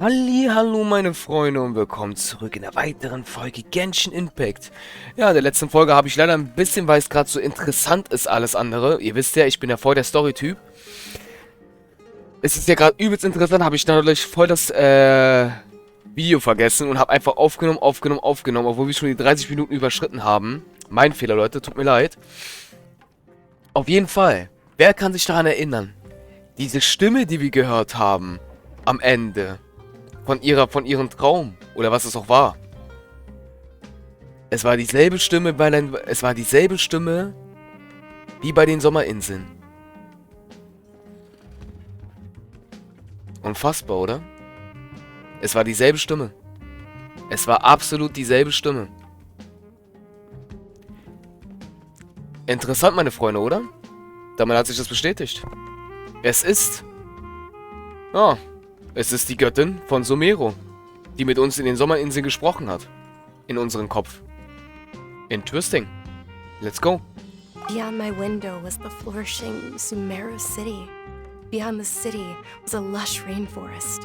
Hallo meine Freunde und willkommen zurück in der weiteren Folge Genshin Impact. Ja, in der letzten Folge habe ich leider ein bisschen, weil es gerade so interessant ist alles andere. Ihr wisst ja, ich bin ja voll der Story-Typ. Es ist ja gerade übelst interessant, habe ich natürlich voll das Video vergessen und habe einfach aufgenommen, obwohl wir schon die 30 Minuten überschritten haben. Mein Fehler, Leute, tut mir leid. Auf jeden Fall, wer kann sich daran erinnern? Diese Stimme, die wir gehört haben am Ende. Von ihrem Traum. Oder was es auch war. Es war dieselbe Stimme es war dieselbe Stimme wie bei den Sommerinseln. Unfassbar, oder? Es war dieselbe Stimme. Es war absolut dieselbe Stimme. Interessant, meine Freunde, oder? Damit hat sich das bestätigt. Es ist... Ah, es ist die Göttin von Sumero, die mit uns in den Sommerinseln gesprochen hat. In unserem Kopf. Interesting. Let's go. Beyond my window was the flourishing Sumeru city. Beyond the city was a lush rainforest.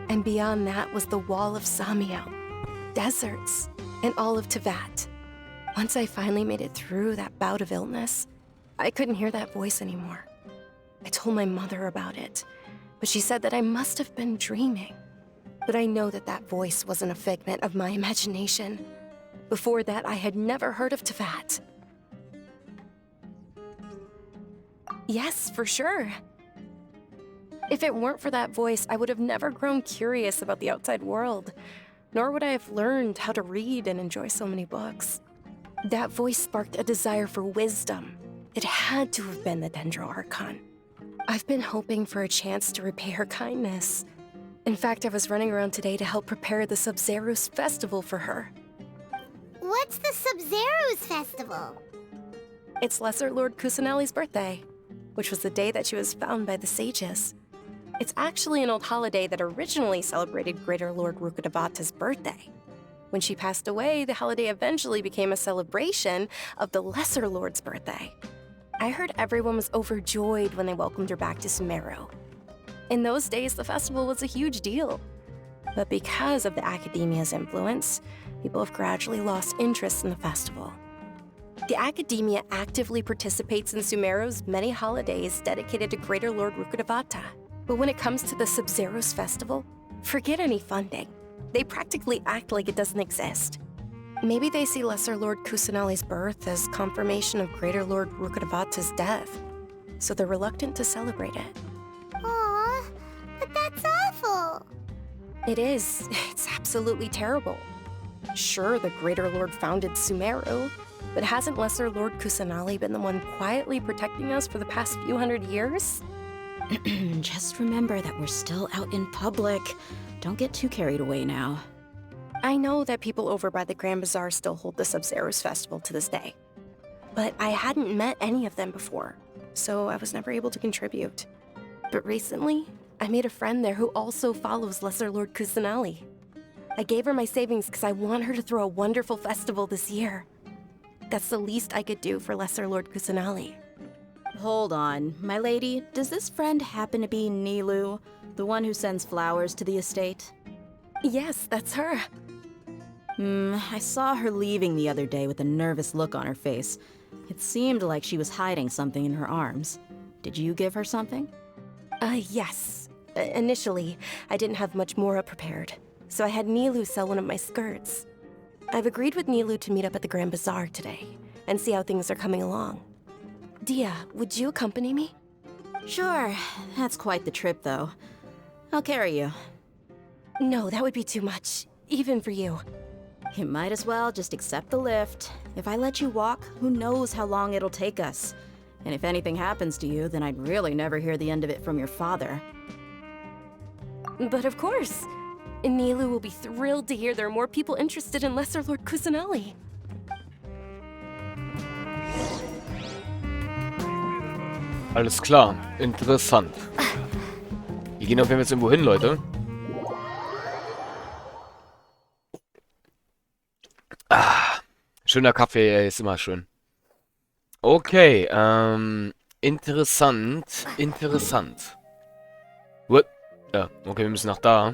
And beyond that was the wall of Samiel, deserts, and all of Tevat. Once I finally made it through that bout of illness, I couldn't hear that voice anymore. I told my mother about it, but she said that I must have been dreaming. But I know that that voice wasn't a figment of my imagination. Before that, I had never heard of Tevat. Yes, for sure. If it weren't for that voice, I would have never grown curious about the outside world, nor would I have learned how to read and enjoy so many books. That voice sparked a desire for wisdom. It had to have been the Dendro Archon. I've been hoping for a chance to repay her kindness. In fact, I was running around today to help prepare the Sabzeruz festival for her. What's the Sabzeruz festival? It's Lesser Lord Kusanali's birthday, which was the day that she was found by the sages. It's actually an old holiday that originally celebrated Greater Lord Rukkhadevata's birthday. When she passed away, the holiday eventually became a celebration of the Lesser Lord's birthday. I heard everyone was overjoyed when they welcomed her back to Sumeru. In those days, the festival was a huge deal. But because of the Academia's influence, people have gradually lost interest in the festival. The Academia actively participates in Sumeru's many holidays dedicated to Greater Lord Rukkhadevata. But when it comes to the Sabzeruz festival, forget any funding. They practically act like it doesn't exist. Maybe they see Lesser Lord Kusanali's birth as confirmation of Greater Lord Rukkhadevata's death, so they're reluctant to celebrate it. Aw, but that's awful. It is. It's absolutely terrible. Sure, the Greater Lord founded Sumeru, but hasn't Lesser Lord Kusanali been the one quietly protecting us for the past few hundred years? Just remember that we're still out in public. Don't get too carried away now. I know that people over by the Grand Bazaar still hold the Sabzeruz festival to this day, but I hadn't met any of them before, so I was never able to contribute. But recently, I made a friend there who also follows Lesser Lord Kusanali. I gave her my savings because I want her to throw a wonderful festival this year. That's the least I could do for Lesser Lord Kusanali. Hold on, my lady. Does this friend happen to be Nilu, the one who sends flowers to the estate? Yes, that's her. I saw her leaving the other day with a nervous look on her face. It seemed like she was hiding something in her arms. Did you give her something? Yes. Initially, I didn't have much more prepared, so I had Nilu sell one of my skirts. I've agreed with Nilu to meet up at the Grand Bazaar today and see how things are coming along. Dia, would you accompany me? Sure. That's quite the trip, though. I'll carry you. No, that would be too much, even for you. You might as well just accept the lift. If I let you walk, who knows how long it'll take us. And if anything happens to you, then I'd really never hear the end of it from your father. But of course, Nilu will be thrilled to hear there are more people interested in Lesser Lord Kusanali. Alles klar. Interessant. Wir gehen auf jeden Fall jetzt irgendwo hin, Leute. Schöner Kaffee, ist immer schön. Okay, interessant. What? Ja, okay, wir müssen nach da.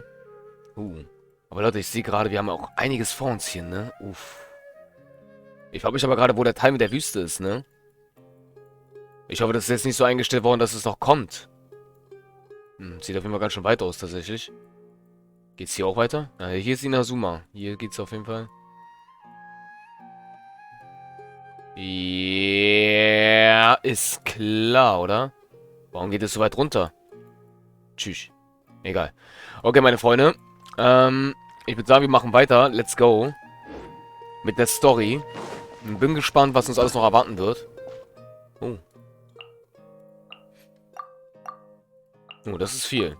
Aber Leute, ich sehe gerade, wir haben auch einiges vor uns hier, ne? Uff. Ich frage mich aber gerade, wo der Teil mit der Wüste ist, ne? Ich hoffe, das ist jetzt nicht so eingestellt worden, dass es noch kommt. Sieht auf jeden Fall ganz schön weit aus, tatsächlich. Geht's hier auch weiter? Ja, hier ist Inazuma. Hier geht's auf jeden Fall. Ja, ist klar, oder? Warum geht es so weit runter? Tschüss. Egal. Okay, meine Freunde. Ich würde sagen, wir machen weiter. Let's go. Mit der Story. Bin gespannt, was uns alles noch erwarten wird. Oh. Oh, das ist viel.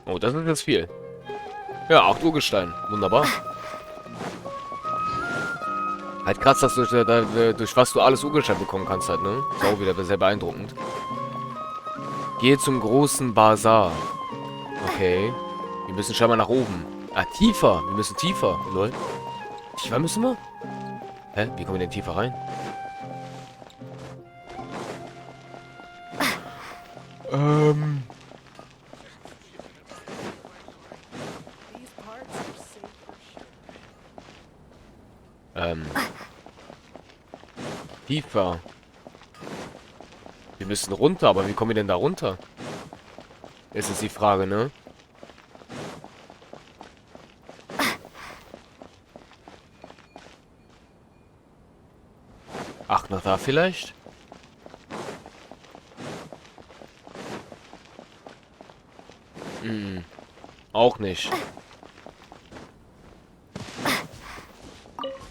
Oh, das ist jetzt viel. Ja, 8 Urgestein. Wunderbar. Halt krass, dass du durch was du alles Urgestein bekommen kannst halt, ne? Ist auch wieder sehr beeindruckend. Gehe zum großen Bazar. Okay. Wir müssen scheinbar nach oben. Ah, tiefer. Wir müssen tiefer. Lol. Tiefer müssen wir? Hä? Wie kommen wir denn tiefer rein? Tiefer. Wir müssen runter, aber wie kommen wir denn da runter? Das ist die Frage, ne? Ach, nach da vielleicht? Auch nicht.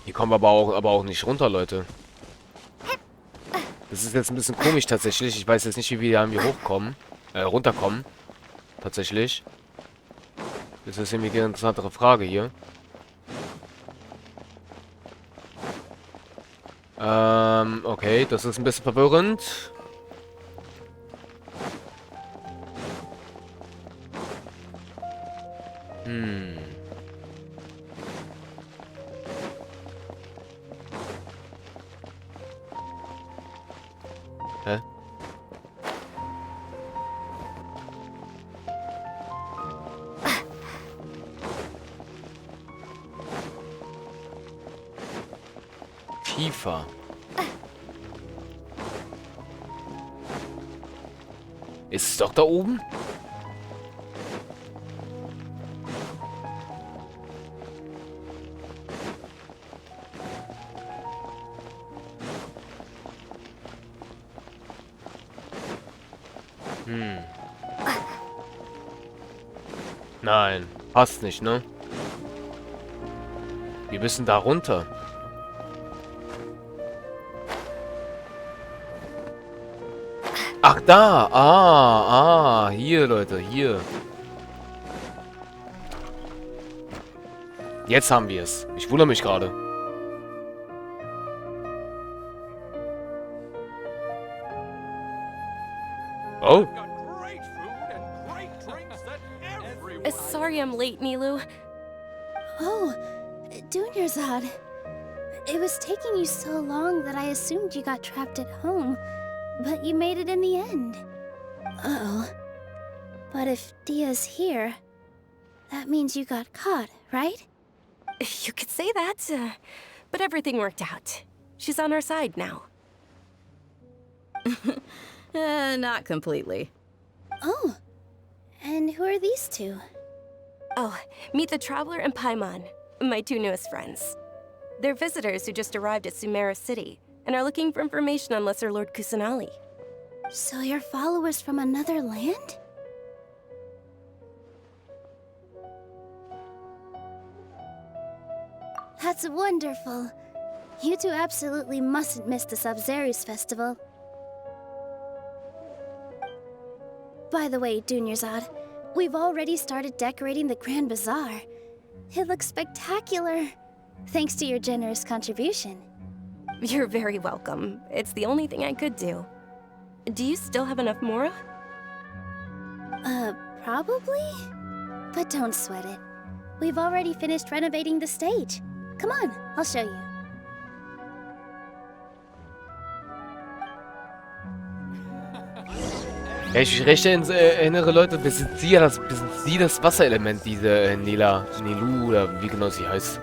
Hier kommen wir aber auch nicht runter, Leute. Das ist jetzt ein bisschen komisch tatsächlich. Ich weiß jetzt nicht, wie wir hier hochkommen. Runterkommen. Tatsächlich. Das ist irgendwie eine interessantere Frage hier. Okay, das ist ein bisschen verwirrend. Hä? Tiefer. Ist es doch da oben? Nein, passt nicht, ne? Wir müssen da runter. Ach, da! Hier, Leute, hier. Jetzt haben wir es. Ich wundere mich gerade. Oh. Sorry I'm late, Nilu. Oh, Dunyarzad. It was taking you so long that I assumed you got trapped at home, but you made it in the end. Uh-oh. But if Dia's here, that means you got caught, right? You could say that, but everything worked out. She's on our side now. Not completely. Oh, and who are these two? Oh, meet the Traveler and Paimon, my two newest friends. They're visitors who just arrived at Sumeru City and are looking for information on Lesser Lord Kusanali. So you're followers from another land? That's wonderful. You two absolutely mustn't miss the Sabzeruz festival. By the way, Dunyarzad, we've already started decorating the Grand Bazaar. It looks spectacular, thanks to your generous contribution. You're very welcome. It's the only thing I could do. Do you still have enough Mora? Probably? But don't sweat it. We've already finished renovating the stage. Come on, I'll show you. Wenn ich mich recht erinnere, Leute, besitzt sie das Wasserelement, diese Nilu, oder wie genau sie heißt.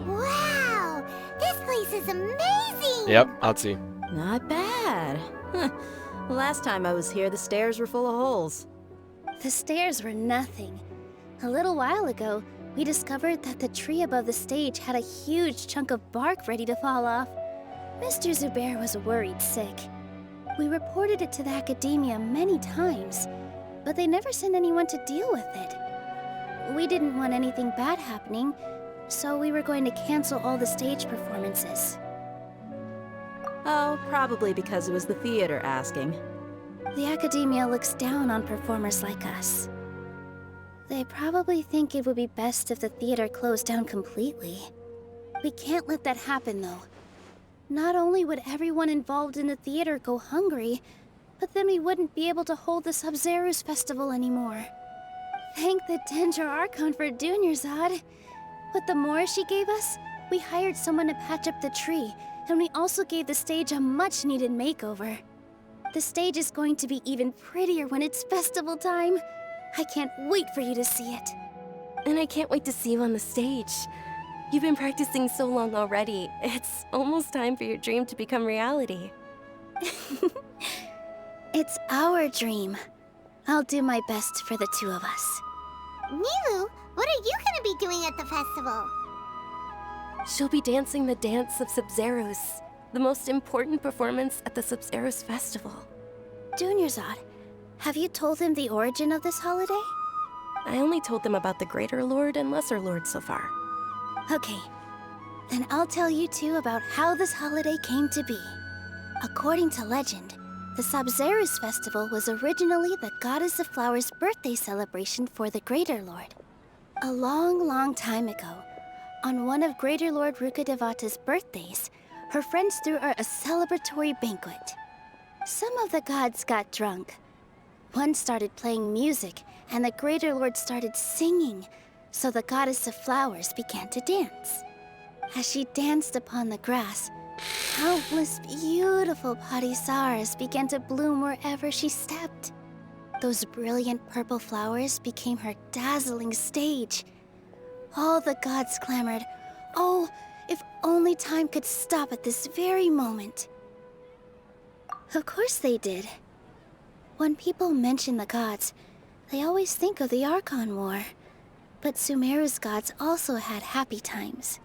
Wow, this place is amazing! Ja, hat sie. Not bad. Huh. Last time I was here, the stairs were full of holes. The stairs were nothing. A little while ago, we discovered that the tree above the stage had a huge chunk of bark ready to fall off. Mr. Zubair was worried sick. We reported it to the academia many times, but they never sent anyone to deal with it. We didn't want anything bad happening, so we were going to cancel all the stage performances. Oh, probably because it was the theater asking. The academia looks down on performers like us. They probably think it would be best if the theater closed down completely. We can't let that happen, though. Not only would everyone involved in the theater go hungry, but then we wouldn't be able to hold the Sabzeruz festival anymore. Thank the Dendra Archon for Dunyarzad. With the more she gave us, we hired someone to patch up the tree, and we also gave the stage a much-needed makeover. The stage is going to be even prettier when it's festival time. I can't wait for you to see it. And I can't wait to see you on the stage. You've been practicing so long already. It's almost time for your dream to become reality. It's our dream. I'll do my best for the two of us. Nilu, what are you gonna be doing at the festival? She'll be dancing the dance of Sabzeruz, the most important performance at the Sabzeruz festival. Dunyarzad, have you told him the origin of this holiday? I only told them about the Greater Lord and Lesser Lord so far. Okay, then I'll tell you two about how this holiday came to be. According to legend, the Sabzeruz festival was originally the Goddess of Flowers' birthday celebration for the Greater Lord. A long, long time ago, on one of Greater Lord Rukkhadevata's birthdays, her friends threw her a celebratory banquet. Some of the gods got drunk. One started playing music, and the Greater Lord started singing, so the Goddess of Flowers began to dance. As she danced upon the grass, countless beautiful parisaras began to bloom wherever she stepped. Those brilliant purple flowers became her dazzling stage. All the gods clamored, "Oh, if only time could stop at this very moment." Of course they did. When people mention the gods, they always think of the Archon War. But Sumeru's gods also had happy times.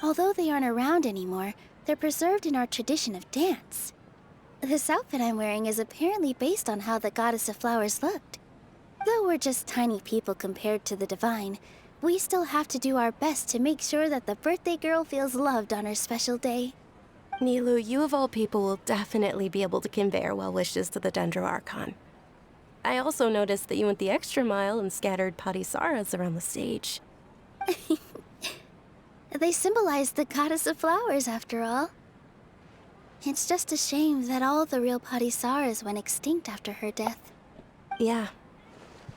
Although they aren't around anymore, they're preserved in our tradition of dance. This outfit I'm wearing is apparently based on how the Goddess of Flowers looked. Though we're just tiny people compared to the Divine, we still have to do our best to make sure that the birthday girl feels loved on her special day. Nilu, you of all people will definitely be able to convey our well wishes to the Dendro Archon. I also noticed that you went the extra mile and scattered parisaras around the stage. They symbolize the Goddess of Flowers, after all. It's just a shame that all the real parisaras went extinct after her death. Yeah.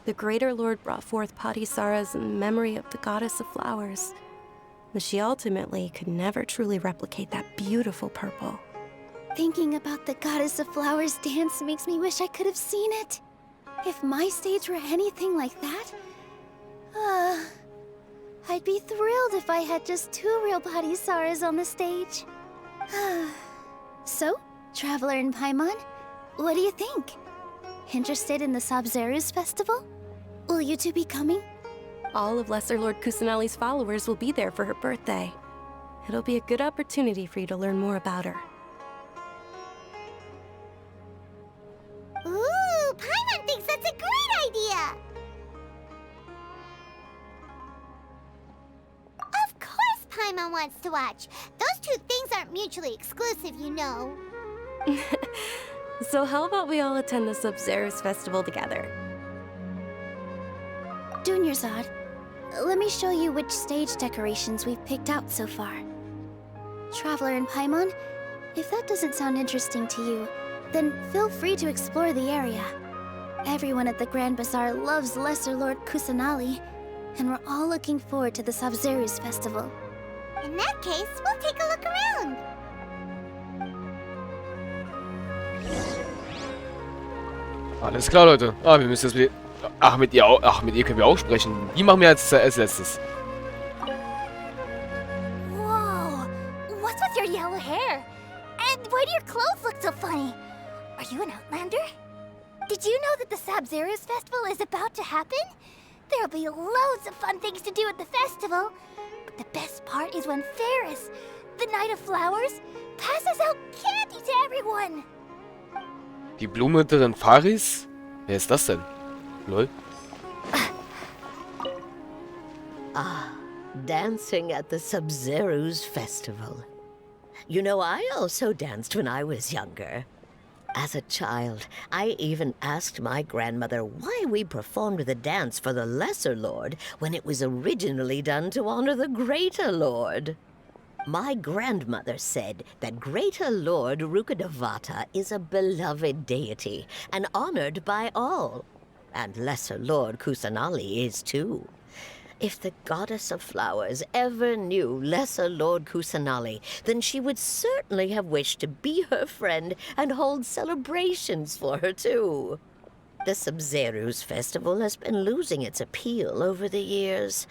The Greater Lord brought forth parisaras in memory of the Goddess of Flowers, but she ultimately could never truly replicate that beautiful purple. Thinking about the Goddess of Flowers dance makes me wish I could have seen it. If my stage were anything like that, I'd be thrilled if I had just two real parisaras on the stage. So, Traveler and Paimon, what do you think? Interested in the Sabzeruz festival? Will you two be coming? All of Lesser Lord Kusanali's followers will be there for her birthday. It'll be a good opportunity for you to learn more about her. Ooh, Paimon thinks that's a great idea! Of course Paimon wants to watch. Those two things aren't mutually exclusive, you know. So how about we all attend the Sabzeruz festival together? Dunyarzad, let me show you which stage decorations we've picked out so far. Traveler and Paimon, if that doesn't sound interesting to you, then feel free to explore the area. Everyone at the Grand Bazaar loves Lesser Lord Kusanali, and we're all looking forward to the Sabzeruz festival. In that case, we'll take a look around. Alles klar, Leute. Ah, wir müssen jetzt mit... Ach, mit ihr auch... Ach, mit ihr können wir auch sprechen. Die machen wir als letztes. Whoa! What's with your yellow hair? And why do your clothes look so funny? Are you an outlander? Did you know that the Sabzeruz festival is about to happen? There'll be loads of fun things to do at the festival. But the best part is when Ferris, the Knight of Flowers, passes out candy to everyone. Die Blumenritterin Faris? Wer ist das denn? Lol. Dancing at the Sabzeruz festival. You know, I also danced when I was younger. As a child, I even asked my grandmother why we performed the dance for the Lesser Lord when it was originally done to honor the Greater Lord. My grandmother said that Greater Lord Rukkhadevata is a beloved deity and honored by all. And Lesser Lord Kusanali is too. If the Goddess of Flowers ever knew Lesser Lord Kusanali, then she would certainly have wished to be her friend and hold celebrations for her too. The Sabzeruz festival has been losing its appeal over the years.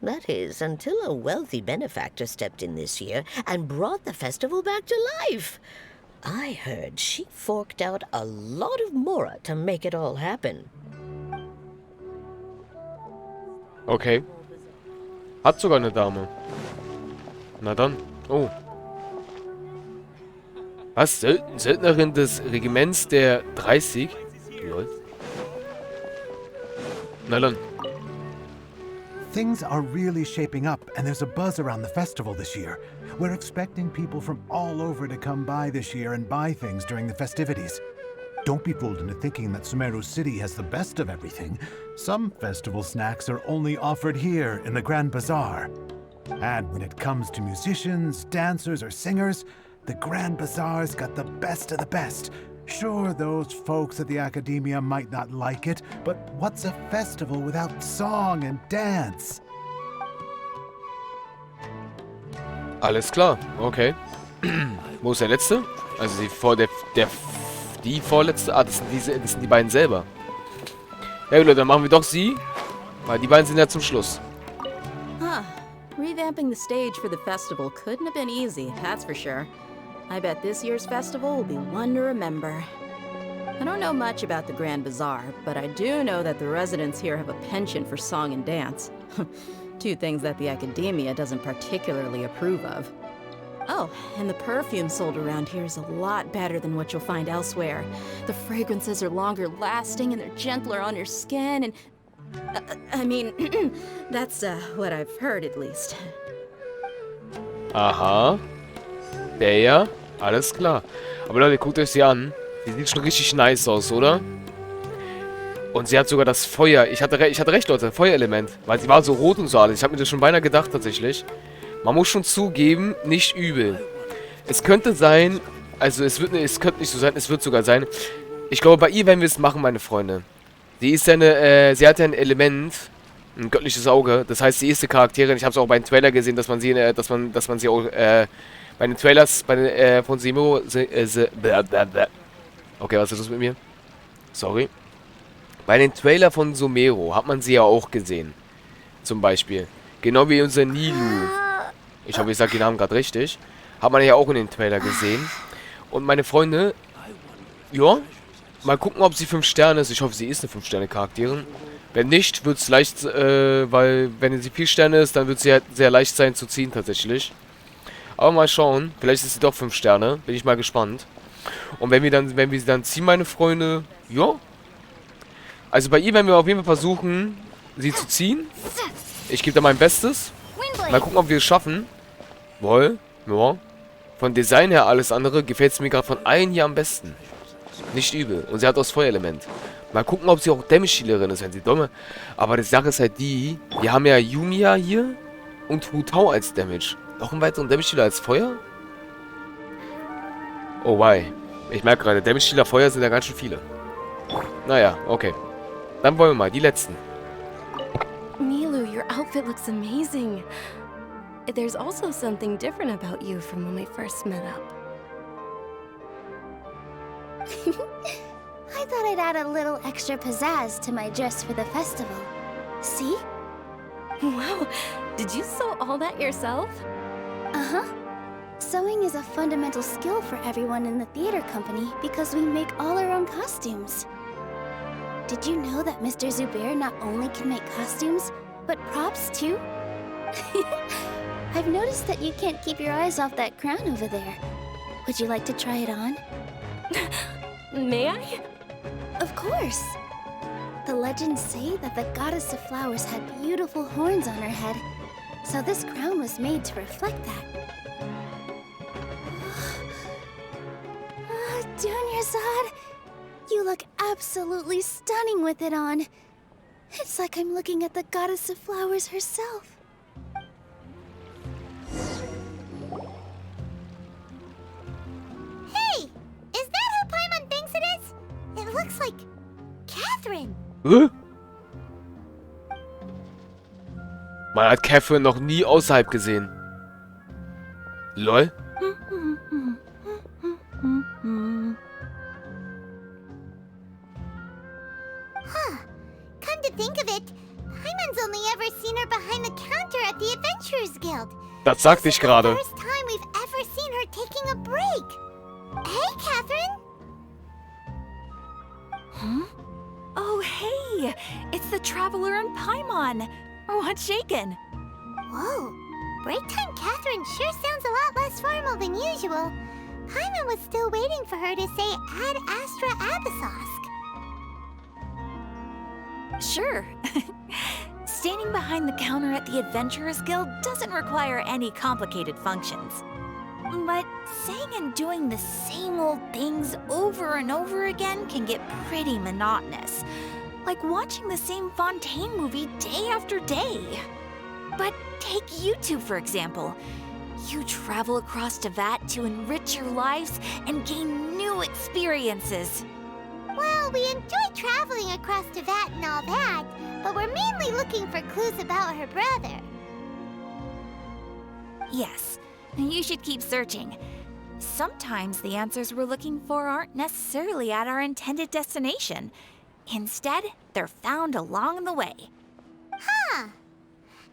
That is, until a wealthy benefactor stepped in this year and brought the festival back to life. I heard she forked out a lot of mora to make it all happen. Okay. Hat sogar eine Dame. Na dann. Oh. Was? Söldnerin des Regiments der 30? Lol. Na dann. Things are really shaping up, and there's a buzz around the festival this year. We're expecting people from all over to come by this year and buy things during the festivities. Don't be fooled into thinking that Sumeru City has the best of everything. Some festival snacks are only offered here in the Grand Bazaar. And when it comes to musicians, dancers, or singers, the Grand Bazaar's got the best of the best. Sure, those folks at the Academia might not like it, but what's a festival without song and dance? Alles klar. Okay. Wo ist der letzte? Also die vorletzte. Ah, das sind die beiden selber. Ja gut, Leute, dann machen wir doch sie. Weil die beiden sind ja zum Schluss. Huh. Revamping the stage for the festival couldn't have been easy, that's for sure. I bet this year's festival will be one to remember. I don't know much about the Grand Bazaar, but I do know that the residents here have a penchant for song and dance. Two things that the Academia doesn't particularly approve of. Oh, and the perfume sold around here is a lot better than what you'll find elsewhere. The fragrances are longer lasting and they're gentler on your skin and... I mean, that's what I've heard at least. Aha. Der ja. Alles klar. Aber Leute, guckt euch sie an. Die sieht schon richtig nice aus, oder? Und sie hat sogar das Feuer. Ich hatte recht, Leute. Feuerelement. Weil sie war so rot und so alles. Ich habe mir das schon beinahe gedacht, tatsächlich. Man muss schon zugeben, nicht übel. Es könnte sein, also es könnte nicht so sein, es wird sogar sein. Ich glaube, bei ihr werden wir es machen, meine Freunde. Sie ist ja sie hat ja ein Element, ein göttliches Auge. Das heißt, sie ist eine Charakterin. Ich habe es auch bei den Trailer gesehen, dass man sie, dass man sie auch bei den Trailers von Simo. Okay, was ist los mit mir? Sorry. Bei den Trailer von Somero hat man sie ja auch gesehen. Zum Beispiel. Genau wie unser Nilu. Ich hoffe, ich sage den Namen gerade richtig. Hat man ja auch in den Trailer gesehen. Und meine Freunde, ja, mal gucken, ob sie 5 Sterne ist. Ich hoffe, sie ist eine 5-Sterne-Charakterin. Wenn nicht, wird es leicht, weil wenn sie 4 Sterne ist, dann wird sie halt sehr leicht sein zu ziehen, tatsächlich. Aber mal schauen. Vielleicht ist sie doch 5 Sterne. Bin ich mal gespannt. Und wenn wir sie dann ziehen, meine Freunde, ja. Also bei ihr werden wir auf jeden Fall versuchen, sie zu ziehen. Ich gebe da mein Bestes. Mal gucken, ob wir es schaffen. Wohl, ja. Von Design her alles andere gefällt es mir gerade von allen hier am besten. Nicht übel. Und sie hat auch das Feuerelement. Mal gucken, ob sie auch Damage-Healerin ist, wenn sie dumme. Aber die Sache ist halt die, wir haben ja Yumiya hier und Hu Tao als Damage. Noch einen weiteren Damage-Healer als Feuer? Oh, why? Ich merke gerade, Damage-Healer Feuer sind ja ganz schön viele. Naja, okay. Dann wollen wir mal, die letzten. Milu, your outfit looks amazing. There's also something different about you from when we first met up. I thought I'd add a little extra pizzazz to my dress for the festival. See? Wow, did you sew all that yourself? Uh-huh. Sewing is a fundamental skill for everyone in the theater company because we make all our own costumes. Did you know that Mr. Zubair not only can make costumes, but props too? I've noticed that you can't keep your eyes off that crown over there. Would you like to try it on? May I? Of course. The legends say that the goddess of flowers had beautiful horns on her head, so this crown was made to reflect that. Dunyarzad, you look absolutely stunning with it on. It's like I'm looking at the goddess of flowers herself. Hey! Is that who Paimon thinks it is? It looks like Catherine. Man hat Catherine noch nie außerhalb gesehen. Lol. Come to think of it, Paimon's only ever seen her behind the counter at the Adventurers Guild. Das sagte ich gerade. First time we've ever seen her taking a break. Hey, Catherine. Huh? Oh, hey! It's the Traveler and Paimon! What's shaken? Whoa, break time Catherine sure sounds a lot less formal than usual. Paimon was still waiting for her to say Ad Astra Abyssosque. Sure. Standing behind the counter at the Adventurers Guild doesn't require any complicated functions. But saying and doing the same old things over and over again can get pretty monotonous. Like watching the same Fontaine movie day after day. But take you two, for example. You travel across Teyvat to enrich your lives and gain new experiences. Well, we enjoy traveling across Teyvat and all that, but we're mainly looking for clues about her brother. Yes, you should keep searching. Sometimes the answers we're looking for aren't necessarily at our intended destination. Instead, they're found along the way. Huh.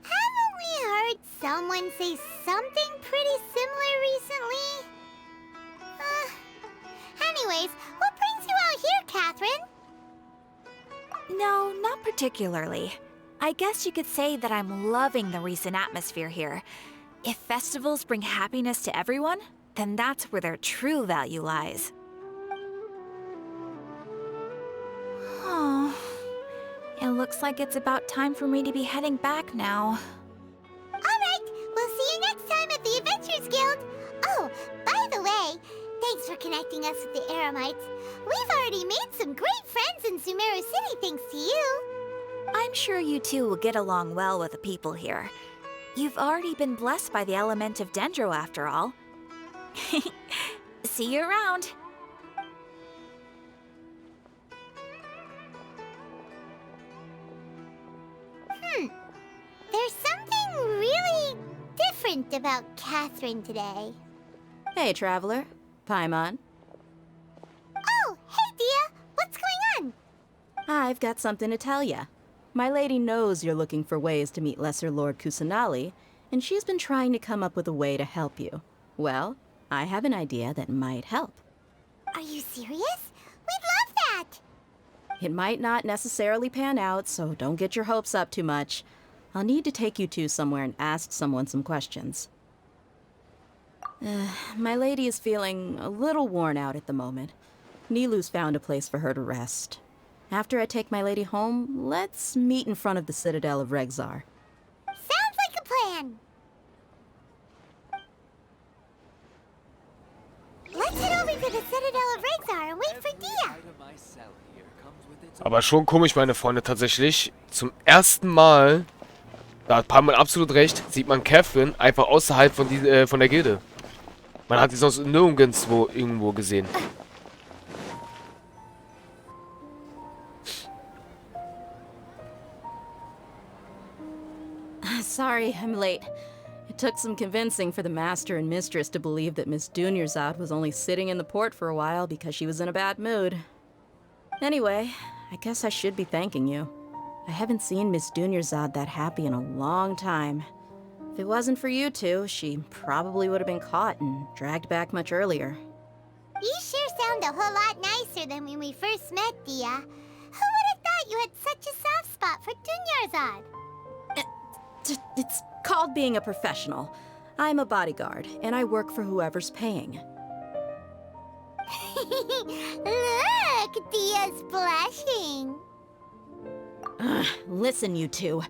Haven't we heard someone say something pretty similar recently? Anyways, what brings you out here, Catherine? No, not particularly. I guess you could say that I'm loving the recent atmosphere here. If festivals bring happiness to everyone, then that's where their true value lies. Oh, it looks like it's about time for me to be heading back now. Alright, we'll see you next time at the Adventurers Guild. Oh, by the way, thanks for connecting us with the Eremites. We've already made some great friends in Sumeru City thanks to you. I'm sure you two will get along well with the people here. You've already been blessed by the element of Dendro after all. See you around. There's something really different about Catherine today. Hey, Traveler. Paimon. Oh, hey, Dia. What's going on? I've got something to tell ya. My lady knows you're looking for ways to meet Lesser Lord Kusanali, and she's been trying to come up with a way to help you. Well, I have an idea that might help. Are you serious? We'd love that. It might not necessarily pan out, so don't get your hopes up too much. I'll need to take you two somewhere and ask someone some questions. My lady is feeling a little worn out at the moment. Nilu's found a place for her to rest. After I take my lady home, let's meet in front of the Citadel of Regzar. Sounds like a plan. Let's head over to the Citadel of Regzar and wait for Dia. Aber schon komisch, meine Freunde, tatsächlich. Zum ersten Mal, da hat Paimon absolut recht, sieht man Catherine einfach außerhalb von der Gilde. Man hat sie sonst nirgendwo irgendwo gesehen. Sorry, I'm late. It took some convincing for the master and mistress to believe that Miss Dunyarzad was only sitting in the port for a while because she was in a bad mood. Anyway, I guess I should be thanking you. I haven't seen Miss Dunyarzad that happy in a long time. If it wasn't for you two, she probably would have been caught and dragged back much earlier. You sure sound a whole lot nicer than when we first met, Dia. Who would have thought you had such a soft spot for Dunyarzad? It's called being a professional. I'm a bodyguard, and I work for whoever's paying. Look, Dia's blushing. Listen, you two.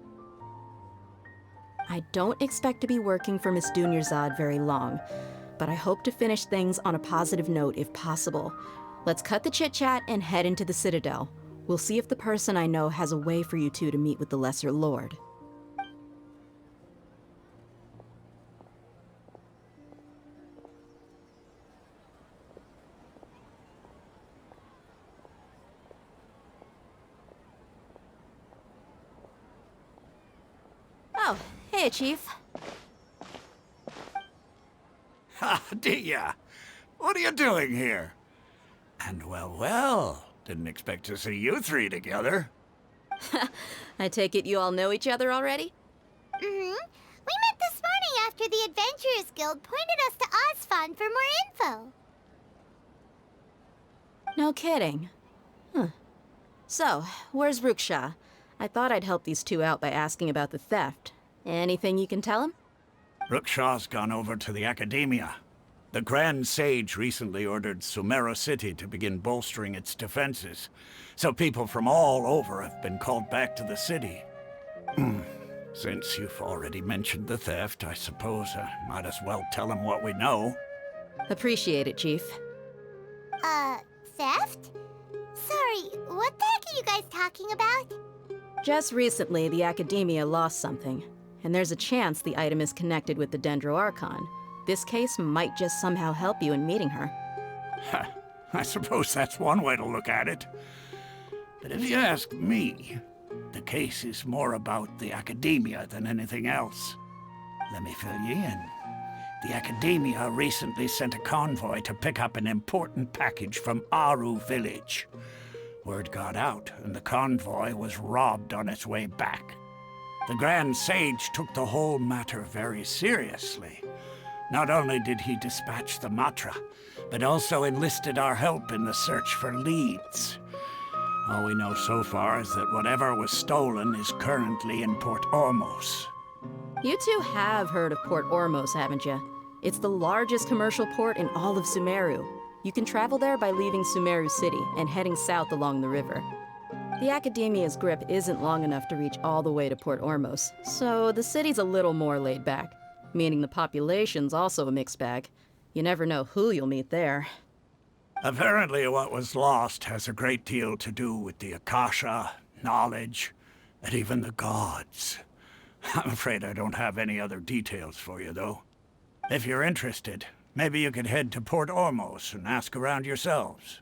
I don't expect to be working for Miss Dunyarzad very long, but I hope to finish things on a positive note if possible. Let's cut the chit-chat and head into the Citadel. We'll see if the person I know has a way for you two to meet with the Lesser Lord. Oh, hey, Chief. Ha, Dia! What are you doing here? And well, didn't expect to see you three together. I take it you all know each other already? Mm-hmm. We met this morning after the Adventurers Guild pointed us to Osfon for more info. No kidding. Huh. So, where's Ruksha? I thought I'd help these two out by asking about the theft. Anything you can tell him? Rukshaw's gone over to the Academia. The Grand Sage recently ordered Sumeru City to begin bolstering its defenses, so people from all over have been called back to the city. Since you've already mentioned the theft, I suppose I might as well tell him what we know. Appreciate it, Chief. Theft? Sorry, what the heck are you guys talking about? Just recently, the Academia lost something, and there's a chance the item is connected with the Dendro Archon. This case might just somehow help you in meeting her. Ha, I suppose that's one way to look at it. But if you ask me, the case is more about the Academia than anything else. Let me fill you in. The Academia recently sent a convoy to pick up an important package from Aru village. Word got out, and the convoy was robbed on its way back. The Grand Sage took the whole matter very seriously. Not only did he dispatch the Matra, but also enlisted our help in the search for leads. All we know so far is that whatever was stolen is currently in Port Ormos. You two have heard of Port Ormos, haven't you? It's the largest commercial port in all of Sumeru. You can travel there by leaving Sumeru City and heading south along the river. The Academia's grip isn't long enough to reach all the way to Port Ormos, so the city's a little more laid back, meaning the population's also a mixed bag. You never know who you'll meet there. Apparently what was lost has a great deal to do with the Akasha, knowledge, and even the gods. I'm afraid I don't have any other details for you, though. If you're interested, maybe you could head to Port Ormos and ask around yourselves.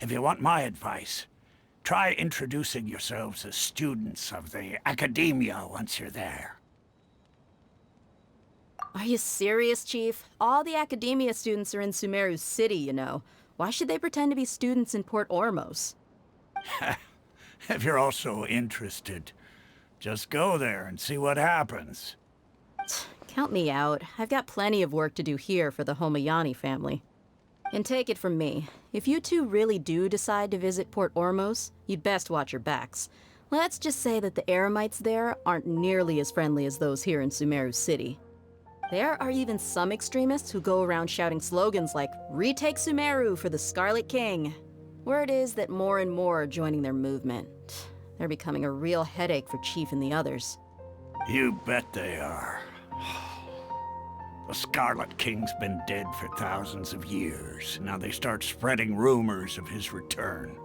If you want my advice, try introducing yourselves as students of the Academia once you're there. Are you serious, Chief? All the Academia students are in Sumeru City, you know. Why should they pretend to be students in Port Ormos? If you're also interested, just go there and see what happens. Count me out. I've got plenty of work to do here for the Homayani family. And take it from me, if you two really do decide to visit Port Ormos, you'd best watch your backs. Let's just say that the Eremites there aren't nearly as friendly as those here in Sumeru City. There are even some extremists who go around shouting slogans like, "Retake Sumeru for the Scarlet King." Word is that more and more are joining their movement. They're becoming a real headache for Chief and the others. You bet they are. The Scarlet King's been dead for thousands of years. Now they start spreading rumors of his return.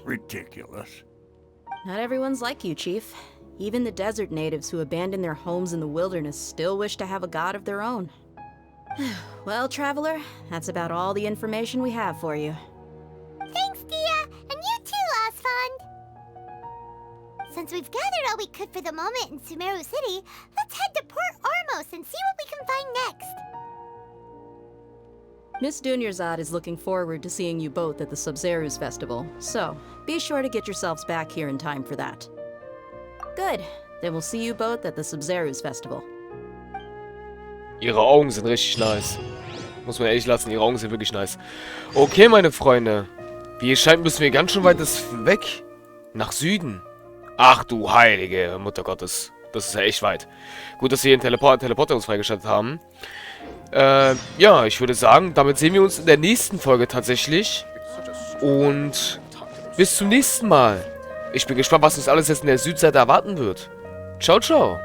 Ridiculous. Not everyone's like you, Chief. Even the desert natives who abandoned their homes in the wilderness still wish to have a god of their own. Well, Traveler, that's about all the information we have for you. Thanks, Dia, and you too, Osfond. Since we've gathered all we could for the moment in Sumeru City, let's head to Port Ormos and see what we can find next. Miss Dunyarzad is looking forward to seeing you both at the Sabzeruz festival, so be sure to get yourselves back here in time for that. Good. Then we'll see you both at the Sabzeruz festival. Ihre Augen sind richtig nice. Muss man ehrlich lassen, ihre Augen sind wirklich nice. Okay, meine Freunde. Wie es scheint, müssen wir ganz schön weit weg. Nach Süden. Ach du heilige Mutter Gottes. Das ist ja echt weit. Gut, dass wir hier einen Teleporter uns freigeschaltet haben. Ja, ich würde sagen, damit sehen wir uns in der nächsten Folge tatsächlich. Und bis zum nächsten Mal. Ich bin gespannt, was uns alles jetzt in der Südseite erwarten wird. Ciao, ciao.